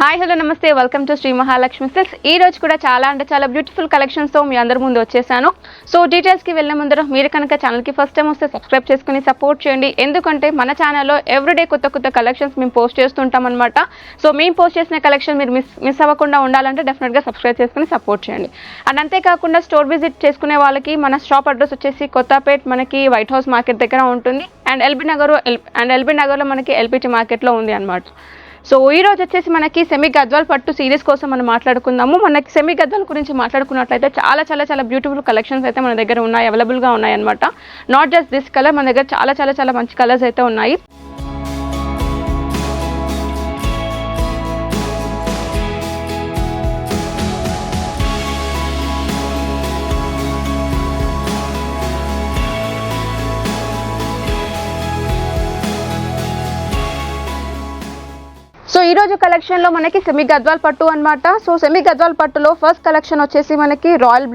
Hi hello నమస్తే welcome to Shri Mahalakshmi silks. ఈ రోజు కూడా చాలా అంటే చాలా బ్యూటిఫుల్ కలెక్షన్స్తో మీ అందరి ముందు వచ్చేసాను. సో డీటెయిల్స్కి వెళ్ళిన ముందర మీరు కనుక ఛానల్కి ఫస్ట్ టైం వస్తే సబ్స్క్రైబ్ చేసుకుని సపోర్ట్ చేయండి. ఎందుకంటే మన ఛానల్లో ఎవ్రీడే కొత్త కలెక్షన్స్ మేము పోస్ట్ చేస్తుంటాం అనమాట. సో మేము పోస్ట్ చేసిన కలెక్షన్ మీరు మిస్ అవ్వకుండా ఉండాలంటే డెఫినెట్గా సబ్స్క్రైబ్ చేసుకుని సపోర్ట్ చేయండి. అండ్ అంతేకాకుండా స్టోర్ విజిట్ చేసుకునే వాళ్ళకి మన షాప్ అడ్రస్ వచ్చేసి కొత్తపేట్ మనకి వైట్ హౌస్ మార్కెట్ దగ్గర ఉంటుంది. అండ్ ఎల్బీ నగర్లో మనకి ఎల్పిటి మార్కెట్లో ఉంది అనమాట. సో ఈ రోజు వచ్చేసి మనకి సెమీ గద్వాల్ పట్టు సిరీస్ కోసం మనం మాట్లాడుకుందాము. మనకి సెమీ గద్వాల్ గురించి మాట్లాడుకున్నట్లయితే చాలా బ్యూటిఫుల్ కలెక్షన్స్ అయితే మన దగ్గర ఉన్నాయి, అవైలబుల్గా ఉన్నాయి అనమాట. నాట్ జస్ట్ దిస్ కలర్, మన దగ్గర చాలా మంచి కలర్స్ అయితే ఉన్నాయి. సో ఈ రోజు కలెక్షన్లో మనకి సెమీ గద్వాల్ పట్టు అనమాట. సో సెమీ గద్వాల్ పట్టులో ఫస్ట్ కలెక్షన్ వచ్చేసి మనకి రాయల్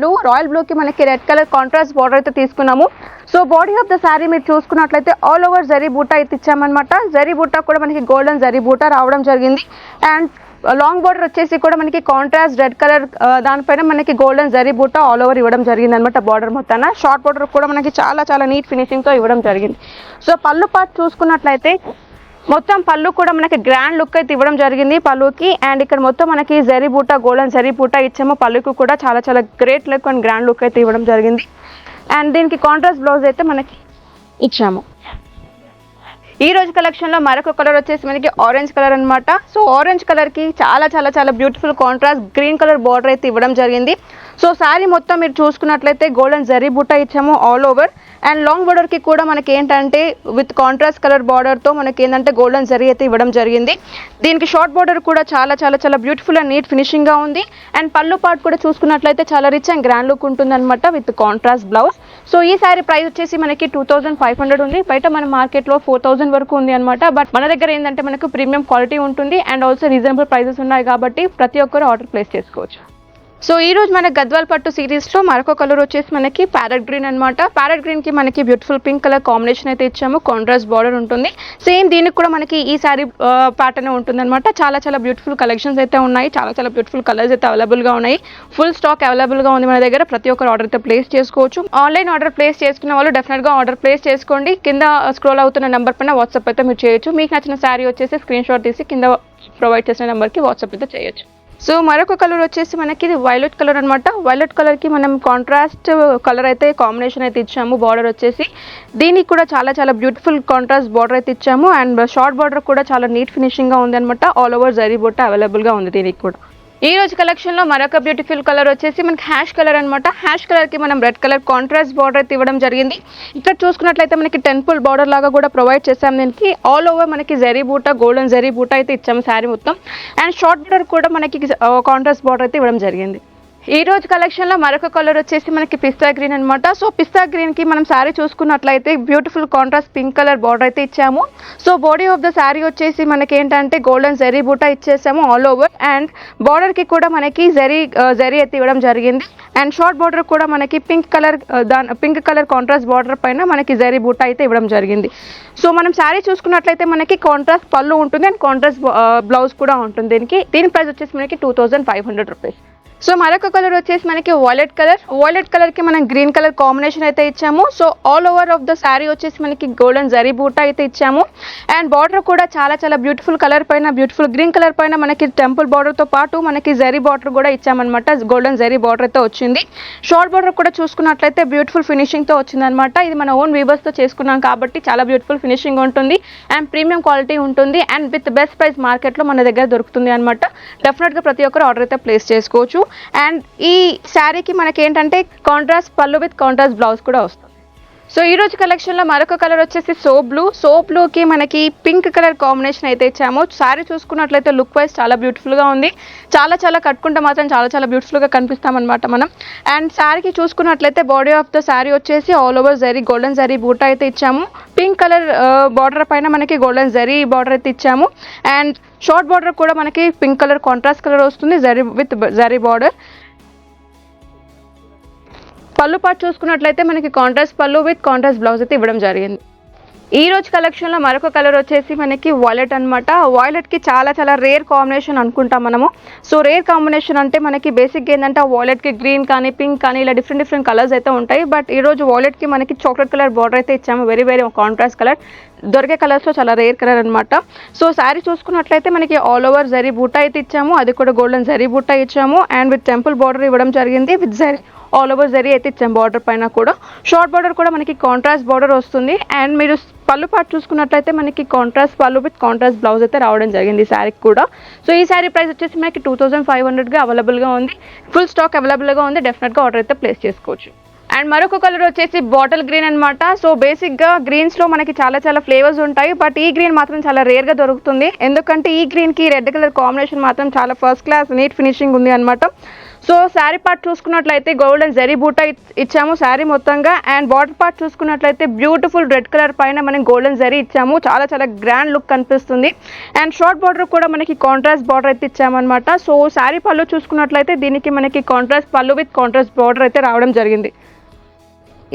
బ్లూకి మనకి రెడ్ కలర్ కాంట్రాస్ట్ బార్డర్ అయితే తీసుకున్నాము. So body of the sari మీరు చూసుకున్నట్లయితే ఆల్ ఓవర్ జరీ బూటా అయితే ఇచ్చామన్నమాట. జరీ బూటా కూడా మనకి గోల్డెన్ జరీ బూటా రావడం జరిగింది. అండ్ లాంగ్ బార్డర్ వచ్చేసి కూడా మనకి కాంట్రాస్ట్ రెడ్ కలర్ దానిపైన మనకి గోల్డెన్ జరీ బూటా ఆల్ ఓవర్ ఇవ్వడం జరిగింది అనమాట. బార్డర్ మొత్తాన షార్ట్ బార్డర్ కూడా మనకి చాలా నీట్ ఫినిషింగ్తో ఇవ్వడం జరిగింది. సో పళ్ళు పార్ట్ చూసుకున్నట్లయితే మొత్తం పళ్ళు కూడా మనకి గ్రాండ్ లుక్ అయితే ఇవ్వడం జరిగింది పళ్ళుకి. అండ్ ఇక్కడ మొత్తం మనకి జరీ బూటా గోల్డెన్ జరీ బూటా ఇచ్చాము. పళ్ళుకి కూడా చాలా great look and grand look అయితే ఇవ్వడం జరిగింది. అండ్ దీనికి కాంట్రాస్ట్ బ్లౌజ్ అయితే మనకి ఇచ్చాము. ఈ రోజు కలెక్షన్లో మరొక కలర్ వచ్చేసి మనకి ఆరెంజ్ కలర్ అనమాట. సో ఆరెంజ్ కలర్కి చాలా beautiful contrast green colour border అయితే ఇవ్వడం జరిగింది. సో శారీ మొత్తం మీరు చూసుకున్నట్లయితే గోల్డెన్ జరీ బూటా ఇచ్చాము ఆల్ ఓవర్. అండ్ లాంగ్ బార్డర్కి కూడా మనకి ఏంటంటే విత్ కాంట్రాస్ట్ కలర్ బార్డర్తో మనకి ఏంటంటే గోల్డెన్ జరీ అయితే ఇవ్వడం జరిగింది. దీనికి షార్ట్ బార్డర్ కూడా చాలా బ్యూటిఫుల్ అండ్ నీట్ ఫినిషింగ్గా ఉంది. అండ్ పళ్ళు పార్ట్ కూడా చూసుకున్నట్లయితే చాలా రిచ్ అండ్ గ్రాండ్ లుక్ ఉంటుందన్నమాట విత్ కాంట్రాస్ట్ బ్లౌజ్. సో ఈ శారీ ప్రైస్ వచ్చేసి మనకి 2500 ఉంది. బయట మన మార్కెట్లో 4000 వరకు ఉంది అనమాట. బట్ మన దగ్గర ఏంటంటే మనకు ప్రీమియం క్వాలిటీ ఉంటుంది అండ్ ఆల్సో రీజనబుల్ ప్రైజెస్ ఉన్నాయి కాబట్టి ప్రతి ఒక్కరు ఆర్డర్ ప్లేస్ చేసుకోవచ్చు. సో ఈ రోజు మన గద్వాల్ పట్టు సిరీస్లో మరొక కలర్ వచ్చేసి మనకి ప్యారెట్ గ్రీన్ అనమాట. ప్యారెట్ గ్రీన్కి మనకి బ్యూటిఫుల్ పింక్ కలర్ కాంబినేషన్ అయితే ఇచ్చాము. కాంట్రాస్ట్ బార్డర్ ఉంటుంది. సేమ్ దీనికి కూడా మనకి ఈ శారీ ప్యాటర్న్ ఉంటుంది అనమాట. చాలా బ్యూటిఫుల్ కలెక్షన్స్ అయితే ఉన్నాయి. చాలా బ్యూటిఫుల్ కలర్స్ అయితే అవైలబుల్గా ఉన్నాయి. ఫుల్ స్టాక్ అవైలబుల్గా ఉంది మన దగ్గర. ప్రతి ఒక్కరు ఆర్డర్ అయితే ప్లేస్ చేసుకోవచ్చు. ఆన్లైన్ ఆర్డర్ ప్లేస్ చేసుకున్న వాళ్ళు డెఫినెట్గా ఆర్డర్ ప్లేస్ చేసుకోండి. కింద స్క్రోల్ అవుతున్న నెంబర్ పైన వాట్సాప్ అయితే మీరు చేయొచ్చు. మీకు నచ్చిన శారీ వచ్చేసి స్క్రీన్ షాట్ తీసి కింద ప్రొవైడ్ చేసిన నెంబర్కి వాట్సాప్ అయితే చేయొచ్చు. సో మరొక కలర్ వచ్చేసి మనకి ఇది వైలెట్ కలర్ అనమాట. వైలెట్ కలర్కి మనం కాంట్రాస్ట్ కలర్ అయితే కాంబినేషన్ అయితే ఇచ్చాము. బార్డర్ వచ్చేసి దీనికి కూడా చాలా బ్యూటిఫుల్ కాంట్రాస్ట్ బార్డర్ అయితే ఇచ్చాము. అండ్ షార్ట్ బార్డర్ కూడా చాలా నీట్ ఫినిషింగ్గా ఉంది అనమాట. ఆల్ ఓవర్ జరీ బూటా అవైలబుల్గా ఉంది దీనికి కూడా. ఈ రోజు కలెక్షన్లో మరొక బ్యూటిఫుల్ కలర్ వచ్చేసి మనకి హ్యాష్ కలర్ అనమాట. హ్యాష్ కలర్కి మనం రెడ్ కలర్ కాంట్రాస్ట్ బార్డర్ అయితే ఇవ్వడం జరిగింది. ఇక్కడ చూసుకున్నట్లయితే మనకి టెంపుల్ బార్డర్ లాగా కూడా ప్రొవైడ్ చేసాం. దీనికి ఆల్ ఓవర్ మనకి జరీ బూటా గోల్డెన్ జరీ బూటా అయితే ఇచ్చాము శారీ మొత్తం. అండ్ షార్ట్ బార్డర్ కూడా మనకి కాంట్రాస్ట్ బార్డర్ అయితే ఇవ్వడం జరిగింది. ఈ రోజు కలెక్షన్లో మరొక కలర్ వచ్చేసి మనకి పిస్తా గ్రీన్ అనమాట. సో పిస్తా గ్రీన్కి మనం శారీ చూసుకున్నట్లయితే beautiful contrast pink colour border అయితే ఇచ్చాము. So body of the sari వచ్చేసి మనకి ఏంటంటే గోల్డెన్ జరీ బూటా ఇచ్చేసాము ఆల్ ఓవర్. అండ్ బార్డర్కి కూడా మనకి జరీ అయితే ఇవ్వడం జరిగింది. అండ్ షార్ట్ బార్డర్ కూడా మనకి పింక్ కలర్ కాంట్రాస్ట్ బార్డర్ పైన మనకి జరీ బూటా అయితే ఇవ్వడం జరిగింది. సో మనం శారీ చూసుకున్నట్లయితే మనకి కాంట్రాస్ట్ పళ్ళు ఉంటుంది అండ్ కాంట్రాస్ట్ బ్లౌజ్ కూడా ఉంటుంది. దీని ప్రైస్ వచ్చేసి మనకి 2500 రూపీస్. సో మరొక కలర్ వచ్చేసి మనకి వైలెట్ కలర్కి మనం గ్రీన్ కలర్ కాంబినేషన్ అయితే ఇచ్చాము. So all over of the sari వచ్చేసి మనకి గోల్డెన్ జరీ బూటా అయితే ఇచ్చాము. అండ్ బార్డర్ కూడా చాలా బ్యూటిఫుల్ కలర్ పైన బ్యూటిఫుల్ గ్రీన్ కలర్ పైన మనకి టెంపుల్ బార్డర్తో పాటు మనకి జరీ బార్డర్ కూడా ఇచ్చామన్నమాట. గోల్డెన్ జరీ బార్డర్ అయితే వచ్చింది. షార్ట్ బార్డర్ కూడా చూసుకున్నట్లయితే బ్యూటిఫుల్ ఫినిషింగ్తో వచ్చిందనమాట. ఇది మన ఓన్ వీవర్స్తో చేసుకున్నాం కాబట్టి చాలా బ్యూటిఫుల్ ఫినిషింగ్ ఉంటుంది అండ్ ప్రీమియం క్వాలిటీ ఉంటుంది. అండ్ విత్ బెస్ట్ ప్రైస్ మార్కెట్లో మన దగ్గర దొరుకుతుంది అనమాట. డెఫినెట్గా ప్రతి ఒక్కరు ఆర్డర్ అయితే ప్లేస్ చేసుకోవచ్చు. అండ్ ఈ శారీకి మనకి ఏంటంటే కాంట్రాస్ట్ పళ్ళు విత్ కాంట్రాస్ట్ బ్లౌజ్ కూడా వస్తుంది. సో ఈ రోజు కలెక్షన్లో మరొక కలర్ వచ్చేసి సోప్ బ్లూకి మనకి పింక్ కలర్ కాంబినేషన్ అయితే ఇచ్చాము. శారీ చూసుకున్నట్లయితే లుక్ వైజ్ చాలా బ్యూటిఫుల్గా ఉంది. చాలా కట్టుకుంటే మాత్రం చాలా బ్యూటిఫుల్గా కనిపిస్తామన్నమాట మనం. అండ్ శారీకి చూసుకున్నట్లయితే బాడీ ఆఫ్ ద శారీ వచ్చేసి all over zari golden zari బూటా అయితే ఇచ్చాము. పింక్ కలర్ బార్డర్ పైన మనకి గోల్డెన్ జరీ బార్డర్ అయితే ఇచ్చాము. అండ్ షార్ట్ బార్డర్ కూడా మనకి పింక్ కలర్ కాంట్రాస్ట్ కలర్ వస్తుంది జరీ బార్డర్. పళ్ళు పార్ట్ చూసుకున్నట్లయితే మనకి కాంట్రాస్ట్ పళ్ళు విత్ కాంట్రాస్ట్ బ్లౌజ్ అయితే ఇవ్వడం జరిగింది. ఈ రోజు కలెక్షన్లో మరొక కలర్ వచ్చేసి మనకి వాయిలెట్ అనమాట. వాయిలెట్కి చాలా చాలా రేర్ కాంబినేషన్ అనుకుంటాం మనము. సో రేర్ కాంబినేషన్ అంటే మనకి బేసిక్గా ఏంటంటే ఆ వాయిలెట్కి గ్రీన్ కానీ పింక్ కానీ ఇలా డిఫరెంట్ కలర్స్ అయితే ఉంటాయి. బట్ ఈరోజు వాయిలెట్కి మనకి చాక్లెట్ కలర్ బార్డర్ అయితే ఇచ్చాము. Very contrast colour. దొరికే కలర్స్లో చాలా రేర్ కలర్ అనమాట. సో శారీ చూసుకున్నట్లయితే మనకి ఆల్ ఓవర్ జరీ బూటా అయితే ఇచ్చాము. అది కూడా గోల్డెన్ జరీ బూటా ఇచ్చాము. అండ్ విత్ టెంపుల్ బార్డర్ ఇవ్వడం జరిగింది. With zari all over zari అయితే ఇచ్చాము. బార్డర్ పైన కూడా షార్ట్ బార్డర్ కూడా మనకి కాంట్రాస్ట్ బార్డర్ వస్తుంది. అండ్ మీరు పళ్ళు పాటు చూసుకున్నట్లయితే మనకి కాంట్రాస్ట్ పళ్ళు విత్ కాంట్రాస్ట్ బ్లౌజ్ అయితే రావడం జరిగింది ఈ శారీకి కూడా. సో ఈ శారీ ప్రైస్ వచ్చేసి మనకి 2500గా అవైలబుల్గా ఉంది. ఫుల్ స్టాక్ అవైలబుల్గా ఉంది. డెఫినెట్గా ఆర్డర్ అయితే ప్లేస్ చేసుకోవచ్చు. అండ్ మరొక కలర్ వచ్చేసి బాటిల్ గ్రీన్ అనమాట. సో బేసిక్గా గ్రీన్స్లో మనకి చాలా చాలా ఫ్లేవర్స్ ఉంటాయి. బట్ ఈ గ్రీన్ మాత్రం చాలా రేర్గా దొరుకుతుంది. ఎందుకంటే ఈ గ్రీన్కి రెడ్ కలర్ కాంబినేషన్ మాత్రం చాలా ఫస్ట్ క్లాస్ నీట్ ఫినిషింగ్ ఉంది అనమాట. సో శారీ పార్ట్ చూసుకున్నట్లయితే గోల్డెన్ జరీ బూటా ఇచ్చాము శారీ మొత్తంగా. అండ్ బార్డర్ పార్ట్ చూసుకున్నట్లయితే బ్యూటిఫుల్ రెడ్ కలర్ పైన మనం గోల్డెన్ జరీ ఇచ్చాము. చాలా చాలా గ్రాండ్ లుక్ కనిపిస్తుంది. అండ్ షార్ట్ బార్డర్ కూడా మనకి కాంట్రాస్ట్ బార్డర్ అయితే ఇచ్చామన్నమాట. సో శారీ పళ్ళు చూసుకున్నట్లయితే దీనికి మనకి కాంట్రాస్ట్ పళ్ళు విత్ కాంట్రాస్ట్ బార్డర్ అయితే రావడం జరిగింది.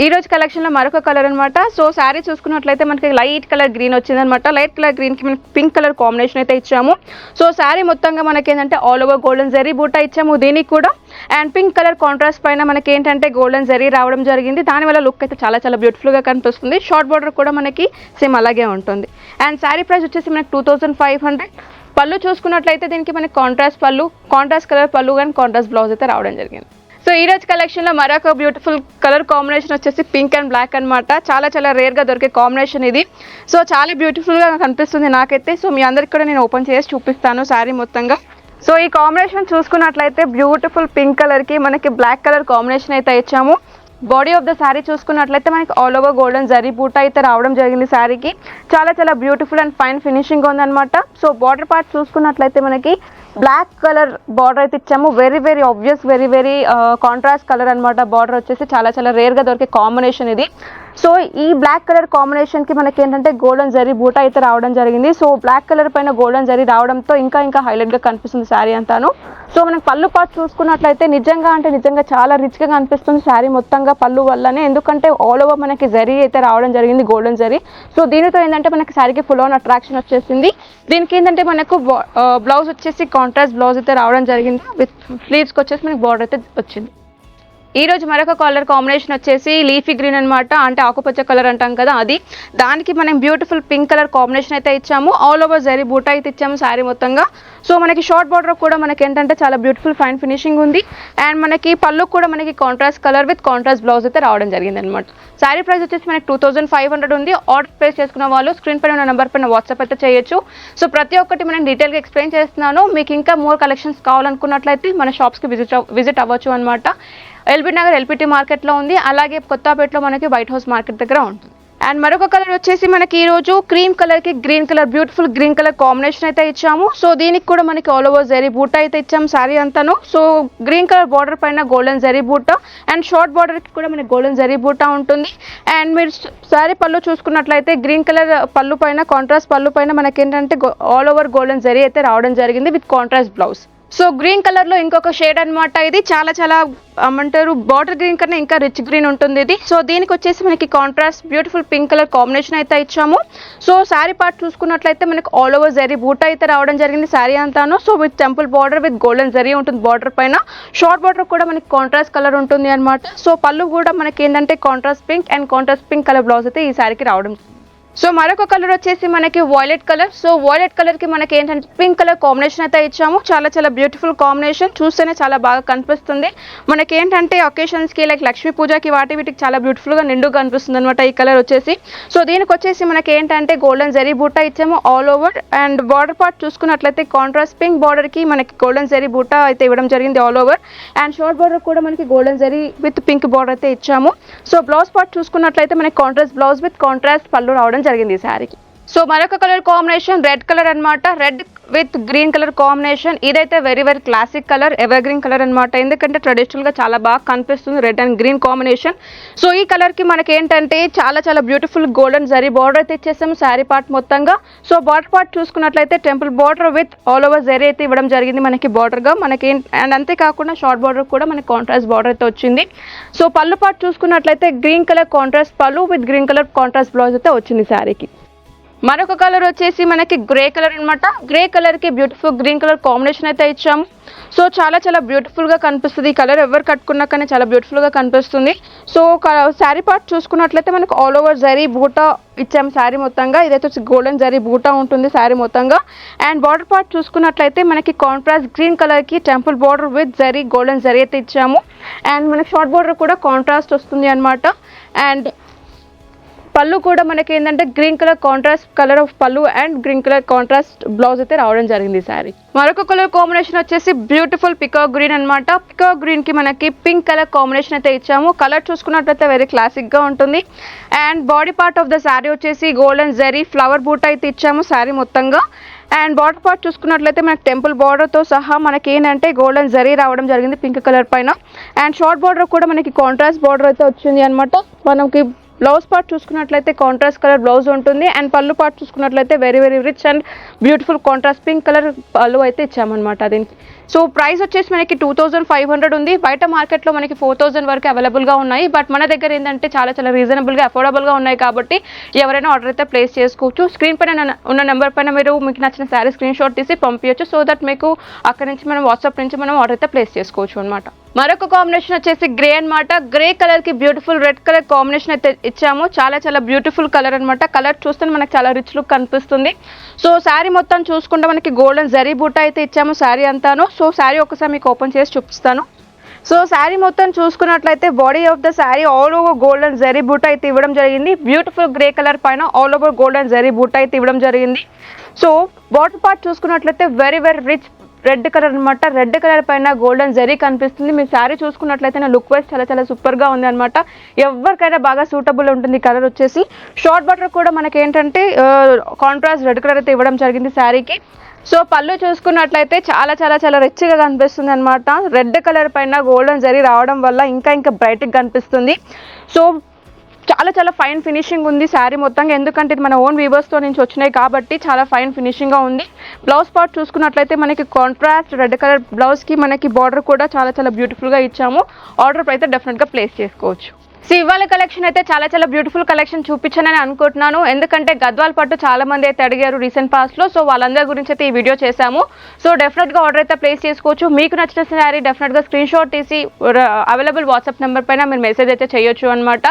ఈ రోజు కలెక్షన్లో మరొక కలర్ అనమాట. సో శారీ చూసుకున్నట్లయితే మనకి లైట్ కలర్ గ్రీన్ వచ్చిందనమాట. లైట్ కలర్ గ్రీన్కి మనకి పింక్ కలర్ కాంబినేషన్ అయితే ఇచ్చాము. సో శారీ మొత్తంగా మనకి ఏంటంటే ఆల్ ఓవర్ గోల్డెన్ జరీ బూటా ఇచ్చాము దీనికి కూడా. అండ్ పింక్ కలర్ కాంట్రాస్ట్ పైన మనకి ఏంటంటే గోల్డెన్ జరీ రావడం జరిగింది. దానివల్ల లుక్ అయితే చాలా చాలా బ్యూటిఫుల్గా కనిపిస్తుంది. షార్ట్ బార్డర్ కూడా మనకి సేమ్ అలాగే ఉంటుంది. అండ్ శారీ ప్రైస్ వచ్చేసి మనకి 2500. పళ్ళు చూసుకున్నట్లయితే దీనికి మనకి కాంట్రాస్ట్ పళ్ళు, కాంట్రాస్ట్ కలర్ పళ్ళు అండ్ కాంట్రాస్ట్ బ్లౌజ్ అయితే రావడం జరిగింది. సో ఈ రోజు కలెక్షన్లో మరొక బ్యూటిఫుల్ కలర్ కాంబినేషన్ వచ్చేసి పింక్ అండ్ బ్లాక్ అనమాట. చాలా చాలా రేర్గా దొరికే కాంబినేషన్ ఇది. సో చాలా బ్యూటిఫుల్గా కనిపిస్తుంది నాకైతే. సో మీ అందరికి కూడా నేను ఓపెన్ చేసి చూపిస్తాను శారీ మొత్తంగా. సో ఈ కాంబినేషన్ చూసుకున్నట్లయితే బ్యూటిఫుల్ పింక్ కలర్కి మనకి బ్లాక్ కలర్ కాంబినేషన్ అయితే ఇచ్చాము. బాడీ ఆఫ్ ద శారీ చూసుకున్నట్లయితే మనకి ఆల్ ఓవర్ గోల్డెన్ జరీ బూటా అయితే రావడం జరిగింది శారీకి. చాలా చాలా బ్యూటిఫుల్ అండ్ ఫైన్ ఫినిషింగ్ ఉందన్నమాట. సో బార్డర్ పార్ట్ చూసుకున్నట్లయితే మనకి బ్లాక్ కలర్ బార్డర్ అయితే ఇచ్చాము. Very obvious very contrast colour అనమాట. బార్డర్ వచ్చేసి చాలా చాలా రేర్గా దొరికే కాంబినేషన్ ఇది. సో ఈ బ్లాక్ కలర్ కాంబినేషన్కి మనకి ఏంటంటే గోల్డెన్ జరీ బూటా అయితే రావడం జరిగింది. సో బ్లాక్ కలర్ పైన గోల్డెన్ జరీ రావడంతో ఇంకా హైలైట్గా కనిపిస్తుంది శారీ అంతాను. సో మనకి పళ్ళు పాటు చూసుకున్నట్లయితే నిజంగా చాలా రిచ్గా కనిపిస్తుంది శారీ మొత్తంగా పళ్ళు వల్లనే. ఎందుకంటే ఆల్ ఓవర్ మనకి జరీ అయితే రావడం జరిగింది గోల్డెన్ జరీ. సో దీనితో ఏంటంటే మనకి శారీకి ఫుల్ ఆన్ అట్రాక్షన్ వచ్చేసింది. దీనికి ఏంటంటే మనకు బ్లౌజ్ వచ్చేసి కాంట్రాస్ట్ బ్లౌజ్ అయితే రావడం జరిగింది. విత్ స్లీవ్స్కి వచ్చేసి మనకి బార్డర్ అయితే వచ్చింది. ఈ రోజు మరొక కలర్ కాంబినేషన్ వచ్చేసి లీఫీ గ్రీన్ అనమాట. అంటే ఆకుపచ్చ కలర్ అంటాం కదా అది. దానికి మనం బ్యూటిఫుల్ పింక్ కలర్ కాంబినేషన్ అయితే ఇచ్చాము. ఆల్ ఓవర్ జరీ బూటా అయితే ఇచ్చాము శారీ మొత్తంగా. సో మనకి షార్ట్ బార్డర్ కూడా మనకి ఏంటంటే చాలా బ్యూటిఫుల్ ఫైన్ ఫినిషింగ్ ఉంది. అండ్ మనకి పళ్ళు కూడా మనకి contrast colour with contrast blouse అయితే రావడం జరిగింది అనమాట. శారీ ప్రైస్ వచ్చేసి మనకి 2500 ఉంది. ఆర్డర్ ప్లేస్ చేసుకున్న వాళ్ళు స్క్రీన్ పైన ఉన్న నెంబర్ పైన వాట్సాప్ అయితే చేయొచ్చు. సో ప్రతి ఒక్కటి మనం డీటెయిల్గా ఎక్స్ప్లెయిన్ చేస్తున్నాను. మీకు ఇంకా మోర్ కలెక్షన్స్ కావాలనుకున్నట్లయితే మన షాప్స్కి విజిట్ అవ్వచ్చు అనమాట. ఎల్బీ నగర్ ఎల్పిటి మార్కెట్లో ఉంది. అలాగే కొత్తపేటలో మనకి వైట్ హౌస్ మార్కెట్ దగ్గర ఉంటుంది. అండ్ మరొక కలర్ వచ్చేసి మనకి ఈరోజు క్రీమ్ కలర్కి green colour beautiful green colour combination అయితే ఇచ్చాము. సో దీనికి కూడా మనకి ఆల్ ఓవర్ జరీ బూటా అయితే ఇచ్చాము శారీ అంతాను. సో గ్రీన్ కలర్ బార్డర్ పైన గోల్డెన్ జరీ బూటా అండ్ షార్ట్ బార్డర్కి కూడా మనకి గోల్డెన్ జరీ బూటా ఉంటుంది. అండ్ మీరు శారీ పళ్ళు చూసుకున్నట్లయితే గ్రీన్ కలర్ పళ్ళు పైన కాంట్రాస్ట్ పళ్ళు పైన మనకి ఏంటంటే ఆల్ ఓవర్ గోల్డెన్ జరీ అయితే రావడం జరిగింది with contrast blouse. So green కలర్లో ఇంకొక షేడ్ అనమాట ఇది. చాలా ఏమంటారు బార్డర్ గ్రీన్ కన్నా ఇంకా రిచ్ గ్రీన్ ఉంటుంది ఇది. సో దీనికి వచ్చేసి మనకి contrast beautiful pink colour combination అయితే ఇచ్చాము. సో శారీ పార్ట్ చూసుకున్నట్లయితే మనకి ఆల్ ఓవర్ జరీ బూటా అయితే రావడం జరిగింది శారీ అంతాను. So with temple border with golden zari ఉంటుంది బార్డర్ పైన. షార్ట్ బార్డర్ కూడా మనకి కాంట్రాస్ట్ కలర్ ఉంటుంది అనమాట. సో పళ్ళు కూడా మనకి ఏంటంటే contrast pink and contrast pink colour blouse అయితే ఈ శారీకి రావడం. సో మరొక కలర్ వచ్చేసి మనకి వాయిలెట్ కలర్. సో వాయిలెట్ కలర్కి మనకి ఏంటంటే పింక్ కలర్ కాంబినేషన్ అయితే ఇచ్చాము. చాలా బ్యూటిఫుల్ కాంబినేషన్. చూస్తేనే చాలా బాగా కనిపిస్తుంది. మనకి ఏంటంటే ఒకేషన్స్కి లైక్ లక్ష్మీ పూజకి వీటికి చాలా బ్యూటిఫుల్గా నిండుగా కనిపిస్తుంది అనమాట ఈ కలర్ వచ్చేసి. సో దీనికి వచ్చేసి మనకి ఏంటంటే గోల్డెన్ జరీ బూటా ఇచ్చాము all over. And border part చూసుకున్నట్లయితే కాంట్రాస్ట్ పింక్ బార్డర్కి మనకి గోల్డెన్ జరీ బూటా అయితే ఇవ్వడం జరిగింది all over. And short border కూడా మనకి golden zari with pink border అయితే ఇచ్చాము. సో బ్లౌజ్ పార్ట్ చూసుకున్నట్లయితే మనకి కాంట్రాస్ట్ బ్లౌజ్ విత్ కాంట్రాస్ట్ పళ్ళు రావడం జరిగింది ఈ శారీకి. సో మరొక కలర్ కాంబినేషన్ రెడ్ కలర్ అన్నమాట. Red with green colour combination. ఇదైతే very very classic colour, ever green colour అనమాట. ఎందుకంటే ట్రెడిషనల్గా చాలా బాగా కనిపిస్తుంది red and green combination. So ఈ కలర్కి మనకి ఏంటంటే చాలా చాలా బ్యూటిఫుల్ గోల్డెన్ జరీ బార్డర్ అయితే ఇచ్చేసాము శారీ పార్ట్ మొత్తంగా. సో బార్డర్ పార్ట్ చూసుకున్నట్లయితే temple border with all over zari అయితే ఇవ్వడం జరిగింది మనకి బార్డర్గా. మనకి అండ్ అంతేకాకుండా షార్ట్ బార్డర్ కూడా మనకి కాంట్రాస్ట్ బార్డర్ అయితే వచ్చింది. సో పళ్ళు పార్ట్ చూసుకున్నట్లయితే గ్రీన్ కలర్ కాంట్రాస్ట్ పళ్ళు with green colour contrast blouse అయితే వచ్చింది శారీకి. మరొక కలర్ వచ్చేసి మనకి గ్రే కలర్ అనమాట. గ్రే కలర్కి బ్యూటిఫుల్ గ్రీన్ కలర్ కాంబినేషన్ అయితే ఇచ్చాము. సో చాలా చాలా బ్యూటిఫుల్గా కనిపిస్తుంది ఈ కలర్. ఎవరు కట్టుకున్నా కానీ చాలా బ్యూటిఫుల్గా కనిపిస్తుంది. సో శారీ పార్ట్ చూసుకున్నట్లయితే మనకు ఆల్ ఓవర్ జరీ బూటా ఇచ్చాము శారీ మొత్తంగా. ఇదైతే గోల్డెన్ జరీ బూటా ఉంటుంది శారీ మొత్తంగా. అండ్ బార్డర్ పార్ట్ చూసుకున్నట్లయితే మనకి కాంట్రాస్ట్ గ్రీన్ కలర్కి temple border with zari golden zari అయితే ఇచ్చాము. అండ్ మనకి షార్ట్ బార్డర్ కూడా కాంట్రాస్ట్ వస్తుంది అనమాట. అండ్ పళ్ళు కూడా మనకి ఏంటంటే green colour contrast colour of పళ్ళు and green colour contrast blouse అయితే రావడం జరిగింది సారీ. మరొక కలర్ కాంబినేషన్ వచ్చేసి బ్యూటిఫుల్ పికాక్ గ్రీన్ అనమాట. పికాక్ గ్రీన్ కి మనకి పింక్ కలర్ కాంబినేషన్ అయితే ఇచ్చాము. కలర్ చూసుకున్నట్లయితే వెరీ క్లాసిక్ గా ఉంటుంది. And body part of the sari వచ్చేసి గోల్డెన్ జరీ ఫ్లవర్ బూట్ అయితే ఇచ్చాము శారీ మొత్తంగా. అండ్ బార్డర్ పార్ట్ చూసుకున్నట్లయితే మనకి టెంపుల్ బార్డర్తో సహా మనకి ఏంటంటే గోల్డెన్ జరీ రావడం జరిగింది పింక్ కలర్ పైన. అండ్ షార్ట్ బార్డర్ కూడా మనకి కాంట్రాస్ట్ బార్డర్ అయితే వచ్చింది అనమాట. మనకి బ్లౌజ్ పార్ట్ చూసుకున్నట్లయితే కాంట్రాస్ట్ కలర్ బ్లౌజ్ ఉంటుంది. అండ్ పళ్ళు పార్ట్ చూసుకున్నట్లయితే very very rich and beautiful contrast pink colour పళ్ళు అయితే ఇచ్చామన్నమాట దీనికి. సో ప్రైస్ వచ్చేసి మనకి 2500 ఉంది. బయట మార్కెట్లో మనకి 4000 వరకు అవైలబుల్గా ఉన్నాయి. బట్ మన దగ్గర ఏంటంటే చాలా చాలా రీజనబుల్గా అఫోర్డబుల్గా ఉన్నాయి కాబట్టి ఎవరైనా ఆర్డర్ అయితే ప్లేస్ చేసుకోవచ్చు. స్క్రీన్ పైన ఉన్న నెంబర్ పైన మీరు మీకు నచ్చిన శారీ స్క్రీన్ షాట్ తీసి పంపించచ్చు. సో దట్ మీకు అక్కడ నుంచి మనం వాట్సాప్ నుంచి మనం ఆర్డర్ అయితే ప్లేస్ చేసుకోవచ్చు అనమాట. మరొక కాంబినేషన్ వచ్చేసి గ్రే అనమాట. గ్రే కలర్కి బ్యూటిఫుల్ రెడ్ కలర్ కాంబినేషన్ అయితే ఇచ్చాము. చాలా చాలా బ్యూటిఫుల్ కలర్ అనమాట. కలర్ చూస్తే మనకి చాలా రిచ్ లుక్ కనిపిస్తుంది. సో శారీ మొత్తం చూసుకుంటే మనకి గోల్డెన్ జరీ బూటా అయితే ఇచ్చాము శారీ అంతాను. సో శారీ ఒకసారి మీకు ఓపెన్ చేసి చూపిస్తాను. సో శారీ మొత్తం చూసుకున్నట్లయితే body of the sari all over golden zari బూటా అయితే ఇవ్వడం జరిగింది. బ్యూటిఫుల్ గ్రే కలర్ పైన ఆల్ ఓవర్ గోల్డెన్ జరీ బూటా అయితే ఇవ్వడం జరిగింది. సో బాటమ్ పార్ట్ చూసుకున్నట్లయితే very very rich red colour అనమాట. రెడ్ కలర్ పైన గోల్డెన్ జరీ కనిపిస్తుంది. మీ శారీ చూసుకున్నట్లయితే నా లుక్ వైజ్ చాలా చాలా సూపర్గా ఉంది అనమాట. ఎవరికైనా బాగా సూటబుల్ ఉంటుంది కలర్ వచ్చేసి. షార్ట్ బార్డర్ కూడా మనకి ఏంటంటే కాంట్రాస్ట్ రెడ్ కలర్ అయితే ఇవ్వడం జరిగింది శారీకి. సో పళ్ళు చూసుకున్నట్లయితే చాలా చాలా చాలా రిచ్గా కనిపిస్తుంది అనమాట. రెడ్ కలర్ పైన గోల్డెన్ జరీ రావడం వల్ల ఇంకా ఇంకా బ్రైట్గా కనిపిస్తుంది. సో చాలా చాలా ఫైన్ ఫినిషింగ్ ఉంది శారీ మొత్తంగా. ఎందుకంటే ఇది మన ఓన్ వీవర్స్తో నుంచి వచ్చినాయి కాబట్టి చాలా ఫైన్ ఫినిషింగ్గా ఉంది. బ్లౌజ్ పార్ట్ చూసుకున్నట్లయితే మనకి కాంట్రాస్ట్ రెడ్ కలర్ బ్లౌజ్కి మనకి బార్డర్ కూడా చాలా చాలా బ్యూటిఫుల్గా ఇచ్చాము. ఆర్డర్ అయితే డెఫినెట్గా ప్లేస్ చేసుకోవచ్చు. సో ఇవాళ కలెక్షన్ అయితే చాలా చాలా బ్యూటిఫుల్ కలెక్షన్ చూపించానని అనుకుంటున్నాను. ఎందుకంటే గద్వాల్ పట్టు చాలా మంది అయితే అడిగారు రీసెంట్ పాస్ట్లో. సో వాళ్ళందరి గురించి అయితే ఈ వీడియో చేశాము. సో డెఫినెట్గా ఆర్డర్ అయితే ప్లేస్ చేసుకోవచ్చు. మీకు నచ్చిన శారీ డెఫినెట్గా స్క్రీన్ షాట్ తీసి అవైలబుల్ వాట్సాప్ నెంబర్ పైన మీరు మెసేజ్ అయితే చేయొచ్చు అనమాట.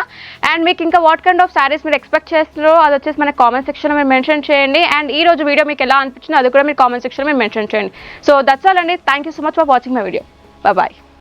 అండ్ మీకు ఇంకా వాట్ కైండ్ ఆఫ్ శారీస్ మీరు ఎక్స్పెక్ట్ చేస్తున్నారో అది వచ్చేసి మన కామెంట్ సెక్షన్లో మీరు మెన్షన్ చేయండి. అండ్ ఈ రోజు వీడియో మీకు ఎలా అనిపించిందో అది కూడా మీరు కామెంట్ సెక్షన్లో మీరు మెన్షన్ చేయండి. సో దట్స్ ఆల్ అండి. Thank you so much for watching my video. Bye.